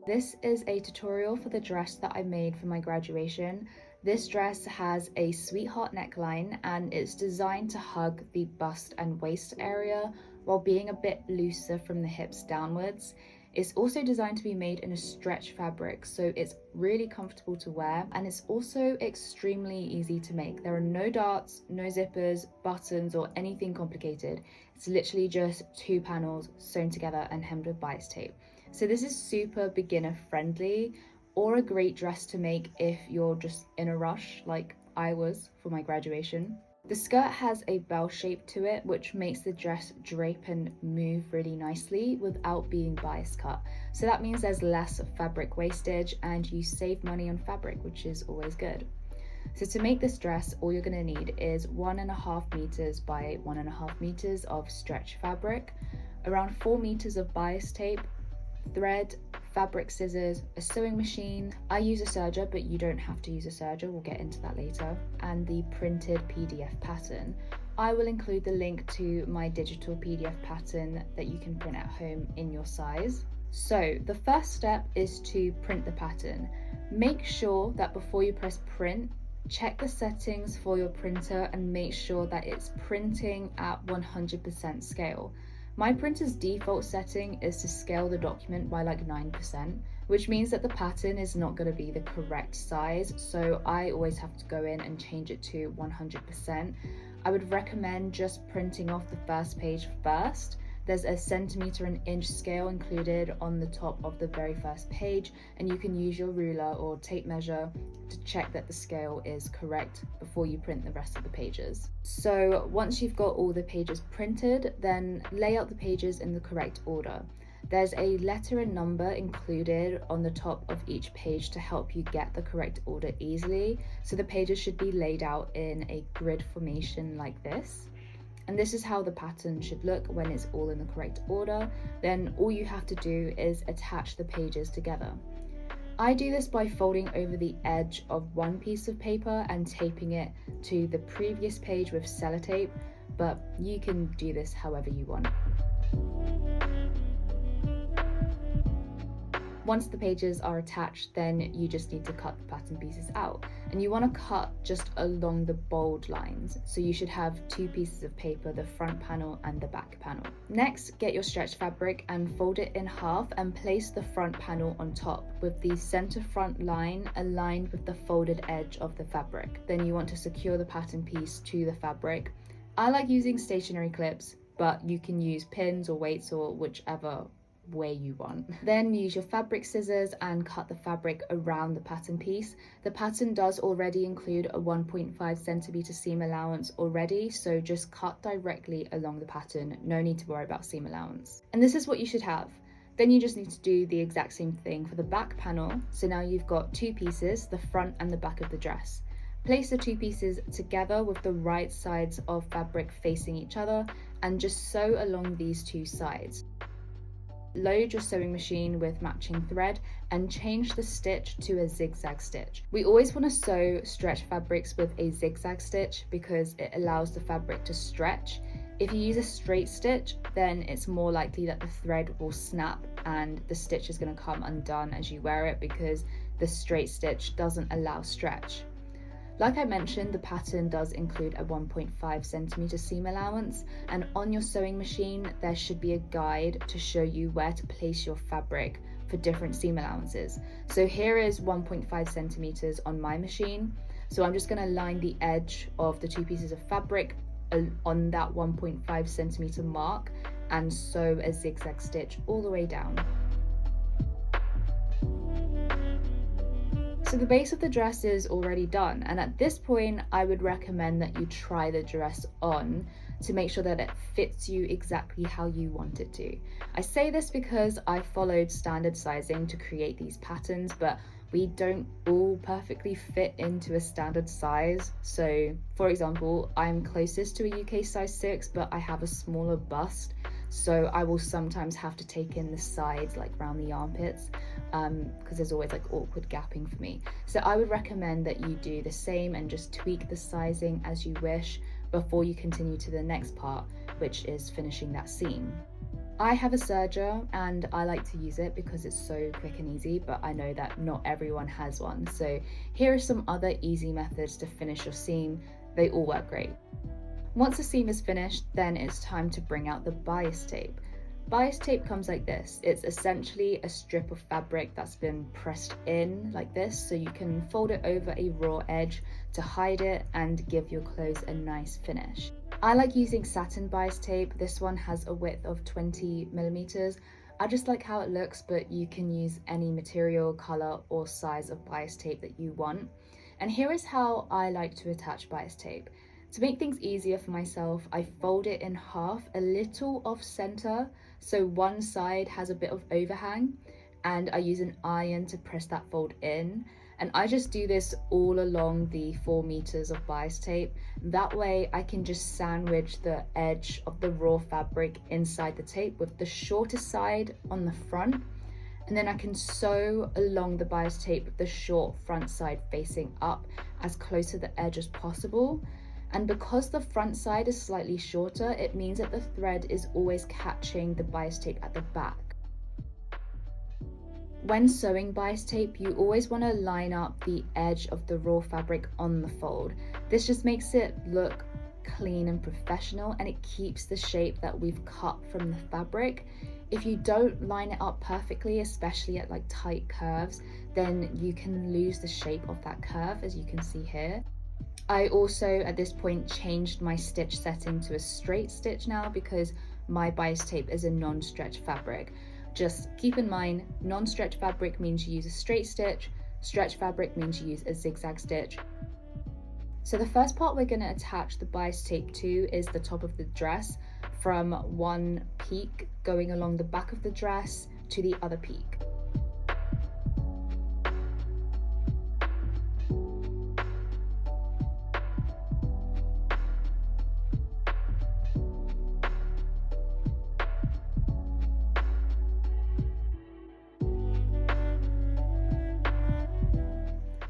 This is a tutorial for the dress that I made for my graduation. This dress has a sweetheart neckline and it's designed to hug the bust and waist area while being a bit looser from the hips downwards. It's also designed to be made in a stretch fabric, so it's really comfortable to wear, and it's also extremely easy to make. There are no darts, no zippers, buttons, or anything complicated. It's literally just 2 panels sewn together and hemmed with bias tape. So this is super beginner friendly, or a great dress to make if you're just in a rush like I was for my graduation. The skirt has a bell shape to it, which makes the dress drape and move really nicely without being bias cut. So that means there's less fabric wastage and you save money on fabric, which is always good. So to make this dress, all you're going to need is 1.5 meters by 1.5 meters of stretch fabric, around 4 meters of bias tape, thread, fabric scissors, a sewing machine. I use a serger, but you don't have to use a serger, we'll get into that later, and the printed PDF pattern. I will include the link to my digital PDF pattern that you can print at home in your size. So the first step is to print the pattern. Make sure that before you press print, check the settings for your printer and make sure that it's printing at 100% scale. My printer's default setting is to scale the document by like 9%, which means that the pattern is not going to be the correct size, so I always have to go in and change it to 100%. I would recommend just printing off the first page first. There's a centimeter and inch scale included on the top of the very first page, and you can use your ruler or tape measure to check that the scale is correct before you print the rest of the pages. So once you've got all the pages printed, then lay out the pages in the correct order. There's a letter and number included on the top of each page to help you get the correct order easily. So the pages should be laid out in a grid formation like this. And this is how the pattern should look when it's all in the correct order. Then all you have to do is attach the pages together. I do this by folding over the edge of one piece of paper and taping it to the previous page with sellotape, but you can do this however you want. Once the pages are attached, then you just need to cut the pattern pieces out, and you want to cut just along the bold lines. So you should have 2 pieces of paper, the front panel and the back panel. Next, get your stretch fabric and fold it in half and place the front panel on top with the center front line aligned with the folded edge of the fabric. Then you want to secure the pattern piece to the fabric. I like using stationery clips, but you can use pins or weights or whichever way you want. Then use your fabric scissors and cut the fabric around the pattern piece. The pattern does already include a 1.5 centimeter seam allowance already, so just cut directly along the pattern. No need to worry about seam allowance. And this is what you should have. Then you just need to do the exact same thing for the back panel. So now you've got 2 pieces, the front and the back of the dress. Place the 2 pieces together with the right sides of fabric facing each other and just sew along these 2 sides. Load your sewing machine with matching thread and change the stitch to a zigzag stitch. We always want to sew stretch fabrics with a zigzag stitch because it allows the fabric to stretch. If you use a straight stitch, then it's more likely that the thread will snap and the stitch is going to come undone as you wear it because the straight stitch doesn't allow stretch. Like I mentioned, the pattern does include a 1.5 centimeter seam allowance, and on your sewing machine there should be a guide to show you where to place your fabric for different seam allowances. So here is 1.5 centimeters on my machine. So I'm just going to line the edge of the 2 pieces of fabric on that 1.5 centimeter mark and sew a zigzag stitch all the way down. So the base of the dress is already done, and at this point I would recommend that you try the dress on to make sure that it fits you exactly how you want it to. I say this because I followed standard sizing to create these patterns, but we don't all perfectly fit into a standard size. So for example, I'm closest to a UK size 6, but I have a smaller bust, so I will sometimes have to take in the sides, like around the armpits, because there's always like awkward gapping for me. So I would recommend that you do the same and just tweak the sizing as you wish before you continue to the next part, which is finishing that seam. I have a serger and I like to use it because it's so quick and easy, but I know that not everyone has one. So here are some other easy methods to finish your seam. They all work great. Once the seam is finished, then it's time to bring out the bias tape. Bias tape comes like this. It's essentially a strip of fabric that's been pressed in like this, so you can fold it over a raw edge to hide it and give your clothes a nice finish. I like using satin bias tape. This one has a width of 20 millimeters. I just like how it looks, but you can use any material, color, or size of bias tape that you want. And here is how I like to attach bias tape. To make things easier for myself, I fold it in half, a little off center, so one side has a bit of overhang, and I use an iron to press that fold in. And I just do this all along the 4 meters of bias tape. That way I can just sandwich the edge of the raw fabric inside the tape with the shortest side on the front. And then I can sew along the bias tape with the short front side facing up as close to the edge as possible. And because the front side is slightly shorter, it means that the thread is always catching the bias tape at the back. When sewing bias tape, you always want to line up the edge of the raw fabric on the fold. This just makes it look clean and professional, and it keeps the shape that we've cut from the fabric. If you don't line it up perfectly, especially at like tight curves, then you can lose the shape of that curve, as you can see here. I also at this point changed my stitch setting to a straight stitch now because my bias tape is a non-stretch fabric. Just keep in mind, non-stretch fabric means you use a straight stitch, stretch fabric means you use a zigzag stitch. So the first part we're going to attach the bias tape to is the top of the dress, from one peak going along the back of the dress to the other peak.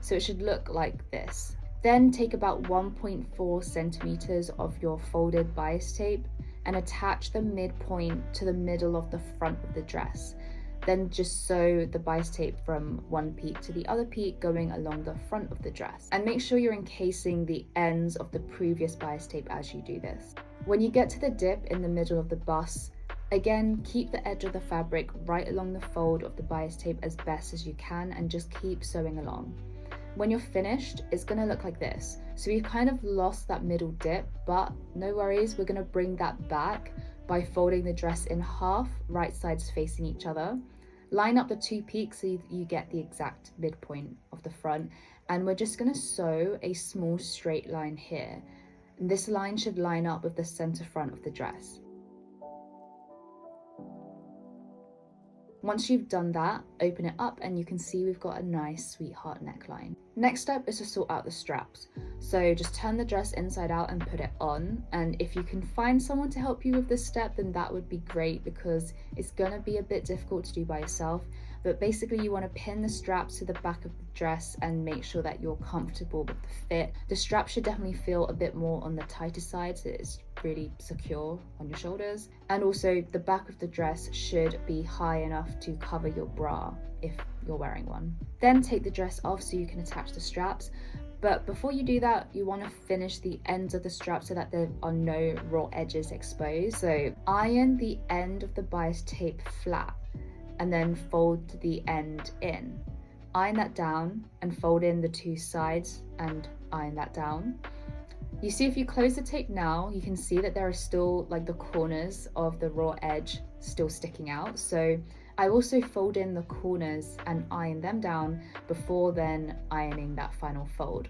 So it should look like this. Then take about 1.4 centimeters of your folded bias tape and attach the midpoint to the middle of the front of the dress. Then just sew the bias tape from one peak to the other peak going along the front of the dress. And make sure you're encasing the ends of the previous bias tape as you do this. When you get to the dip in the middle of the bust, again, keep the edge of the fabric right along the fold of the bias tape as best as you can and just keep sewing along. When you're finished, it's going to look like this. So we've kind of lost that middle dip, but no worries, we're going to bring that back by folding the dress in half, right sides facing each other. Line up the two peaks so you get the exact midpoint of the front, and we're just going to sew a small straight line here. And this line should line up with the center front of the dress. Once you've done that, open it up and you can see we've got a nice sweetheart neckline. Next step is to sort out the straps. So just turn the dress inside out and put it on. And if you can find someone to help you with this step, then that would be great because it's gonna be a bit difficult to do by yourself. But basically you want to pin the straps to the back of the dress and make sure that you're comfortable with the fit. The strap should definitely feel a bit more on the tighter side so it's really secure on your shoulders. And also the back of the dress should be high enough to cover your bra if you're wearing one. Then take the dress off so you can attach the straps. But before you do that, you want to finish the ends of the strap so that there are no raw edges exposed. So iron the end of the bias tape flat and then fold the end in. Iron that down and fold in the two sides and iron that down. You see, if you close the tape now, you can see that there are still like the corners of the raw edge still sticking out. So I also fold in the corners and iron them down before then ironing that final fold.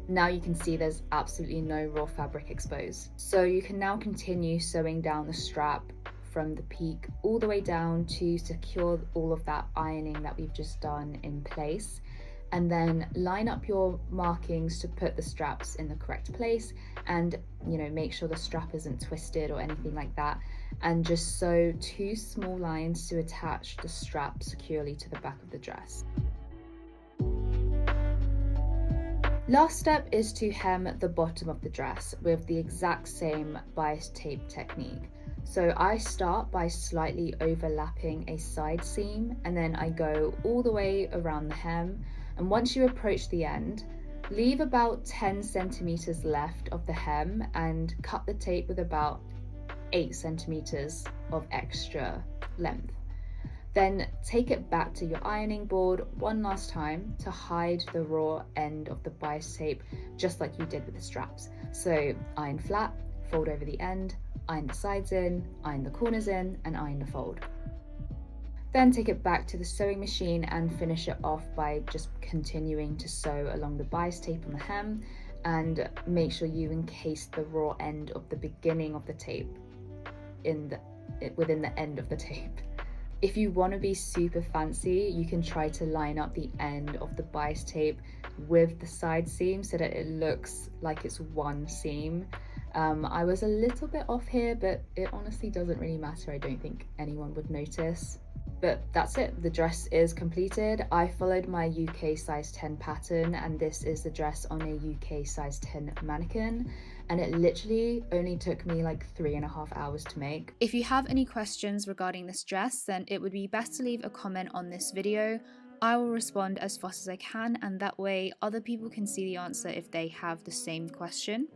Now you can see there's absolutely no raw fabric exposed. So you can now continue sewing down the strap from the peak all the way down to secure all of that ironing that we've just done in place. And then line up your markings to put the straps in the correct place and make sure the strap isn't twisted or anything like that, and just sew 2 small lines to attach the strap securely to the back of the dress. Last step is to hem the bottom of the dress with the exact same bias tape technique. So I start by slightly overlapping a side seam, and then I go all the way around the hem. And once you approach the end, leave about 10 centimeters left of the hem and cut the tape with about 8 centimeters of extra length. Then take it back to your ironing board one last time to hide the raw end of the bias tape, just like you did with the straps. So iron flat, fold over the end, iron the sides in, iron the corners in, and iron the fold. Then take it back to the sewing machine and finish it off by just continuing to sew along the bias tape on the hem, and make sure you encase the raw end of the beginning of the tape within the end of the tape. If you want to be super fancy, you can try to line up the end of the bias tape with the side seam so that it looks like it's one seam. I was a little bit off here, but it honestly doesn't really matter. I don't think anyone would notice. But that's it, the dress is completed. I followed my UK size 10 pattern, and this is the dress on a UK size 10 mannequin, and it literally only took me like 3.5 hours to make. If you have any questions regarding this dress, then it would be best to leave a comment on this video. I will respond as fast as I can, and that way other people can see the answer if they have the same question.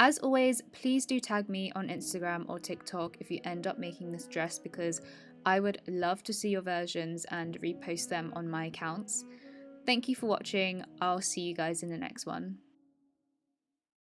As always, please do tag me on Instagram or TikTok if you end up making this dress, because I would love to see your versions and repost them on my accounts. Thank you for watching. I'll see you guys in the next one.